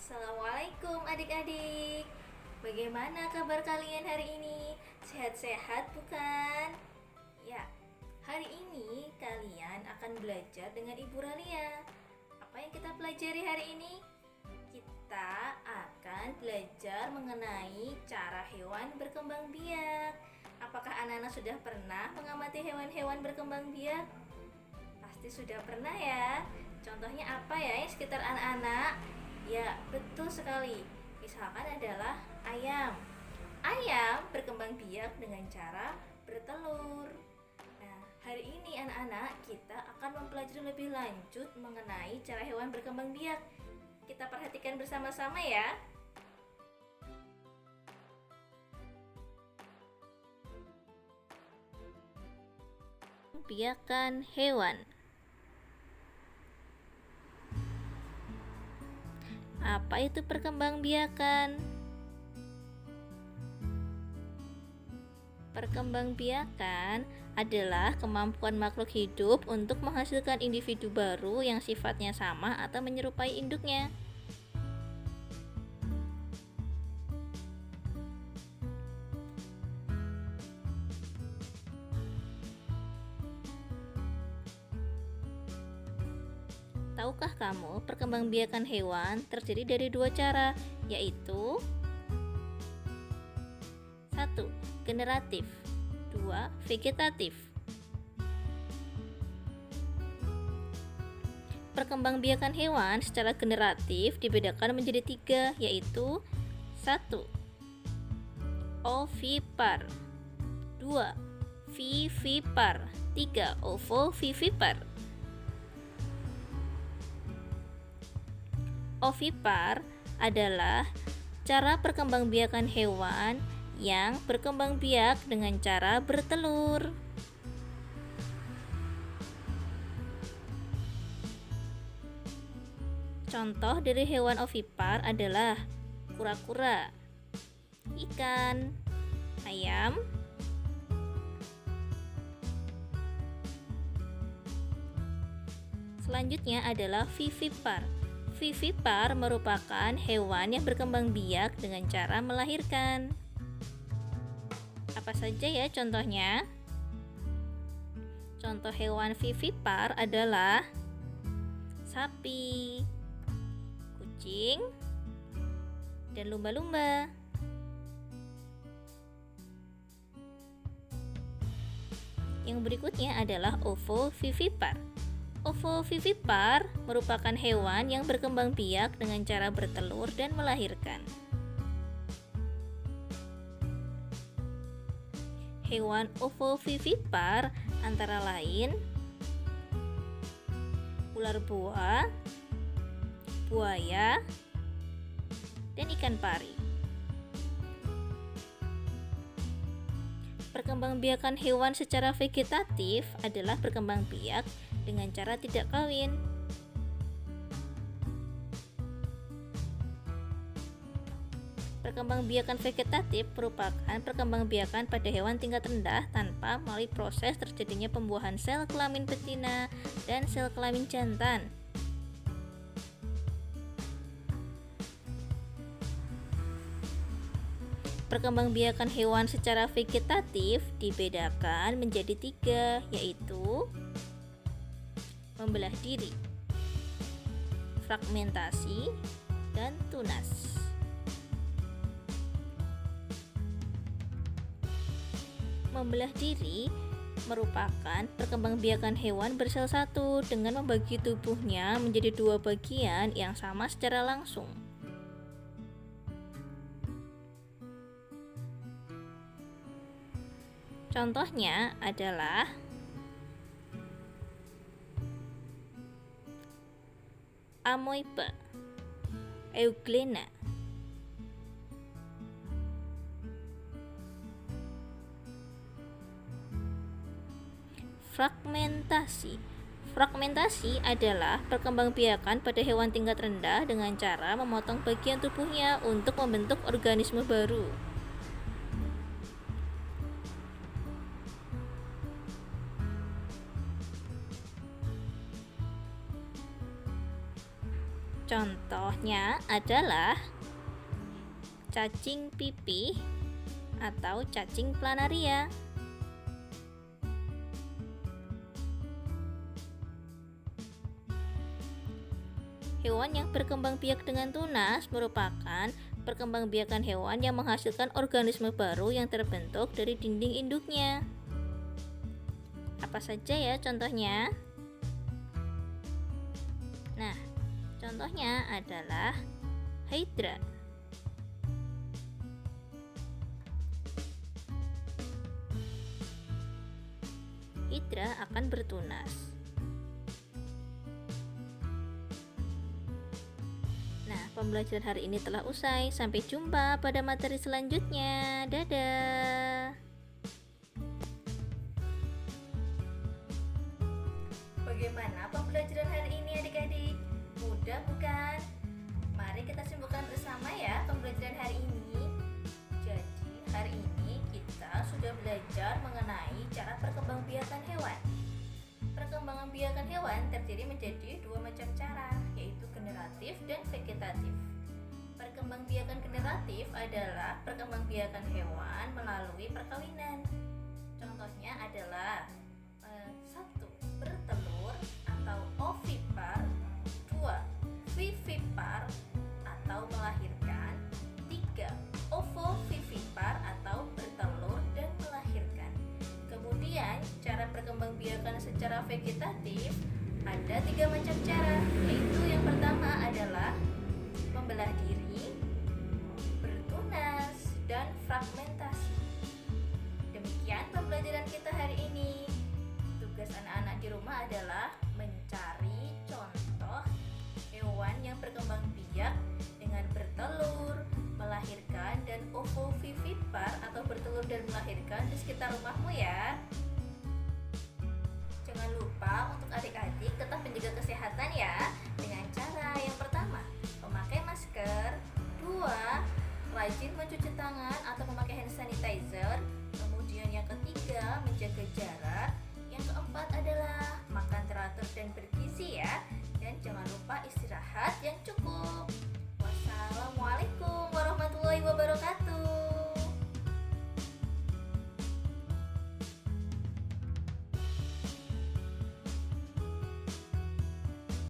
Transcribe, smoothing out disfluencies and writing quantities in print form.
Assalamualaikum adik-adik. Bagaimana kabar kalian hari ini? Sehat-sehat bukan? Ya, hari ini kalian akan belajar dengan Ibu Ralia. Apa yang kita pelajari hari ini? Kita akan belajar mengenai cara hewan berkembang biak. Apakah anak-anak sudah pernah mengamati hewan-hewan berkembang biak? Pasti sudah pernah ya. Contohnya apa ya yang sekitar anak-anak? Ya, betul sekali. Misalkan adalah ayam. Ayam berkembang biak dengan cara bertelur. Nah, hari ini anak-anak kita akan mempelajari lebih lanjut mengenai cara hewan berkembang biak. Kita perhatikan bersama-sama ya. Biakan hewan. Apa itu perkembangbiakan? Perkembangbiakan adalah kemampuan makhluk hidup untuk menghasilkan individu baru yang sifatnya sama atau menyerupai induknya. Tahukah kamu, perkembangbiakan hewan terdiri dari dua cara, yaitu 1. Generatif, 2. Vegetatif. Perkembangbiakan hewan secara generatif dibedakan menjadi 3, yaitu 1. Ovipar, 2. Vivipar, 3. Ovovivipar. Ovipar adalah cara perkembangbiakan hewan yang berkembang biak dengan cara bertelur. Contoh dari hewan ovipar adalah kura-kura, ikan, ayam, selanjutnya adalah vivipar. Vivipar merupakan hewan yang berkembang biak dengan cara melahirkan. Apa saja ya contohnya? Contoh hewan vivipar adalah sapi, kucing, dan lumba-lumba. Yang berikutnya adalah ovovivipar. Ovovivipar merupakan hewan yang berkembang biak dengan cara bertelur dan melahirkan. Hewan ovovivipar antara lain ular boa, buaya, dan ikan pari. Perkembangbiakan hewan secara vegetatif adalah berkembang biak dengan cara tidak kawin. Perkembangbiakan vegetatif merupakan perkembangbiakan pada hewan tingkat rendah tanpa melalui proses terjadinya pembuahan sel kelamin betina dan sel kelamin jantan. Perkembangbiakan hewan secara vegetatif dibedakan menjadi 3, yaitu membelah diri, fragmentasi, dan tunas. Membelah diri merupakan perkembangbiakan hewan bersel satu dengan membagi tubuhnya menjadi 2 bagian yang sama secara langsung. Contohnya adalah amoeba, euglena. Fragmentasi. Fragmentasi adalah perkembangbiakan pada hewan tingkat rendah dengan cara memotong bagian tubuhnya untuk membentuk organisme baru. Contoh Contohnya adalah cacing pipih atau cacing planaria. Hewan yang berkembang biak dengan tunas merupakan perkembangbiakan hewan yang menghasilkan organisme baru yang terbentuk dari dinding induknya. Apa saja ya contohnya? Nah, contohnya adalah Hydra. Hydra akan bertunas. Nah, pembelajaran hari ini telah usai. Sampai jumpa pada materi selanjutnya. Dadah. Bagaimana pembelajaran hari ini adik-adik? Mudah bukan? Mari kita simpulkan bersama ya pembelajaran hari ini. Jadi hari ini kita sudah belajar mengenai cara perkembangbiakan hewan. Perkembangbiakan hewan terdiri menjadi dua macam cara, yaitu generatif dan vegetatif. Perkembangbiakan generatif adalah perkembangbiakan hewan melalui perkawinan. Contohnya adalah 1. Bertelur atau ovipar, 2. Vivipar atau melahirkan, 3. Ovovivipar atau bertelur dan melahirkan. Kemudian cara perkembangbiakan secara vegetatif ada 3 macam cara, yaitu yang pertama adalah membelah diri, bertunas, dan fragmentasi. Demikian pembelajaran kita hari ini. Tugas anak-anak di rumah adalah mencari contoh hewan yang berkembang biak dengan bertelur, melahirkan, dan ovovivipar atau bertelur dan melahirkan di sekitar rumahmu ya. Jangan lupa untuk adik-adik tetap menjaga kesehatan ya, dengan cara yang pertama, memakai masker, 2. Rajin mencuci tangan atau memakai hand sanitizer,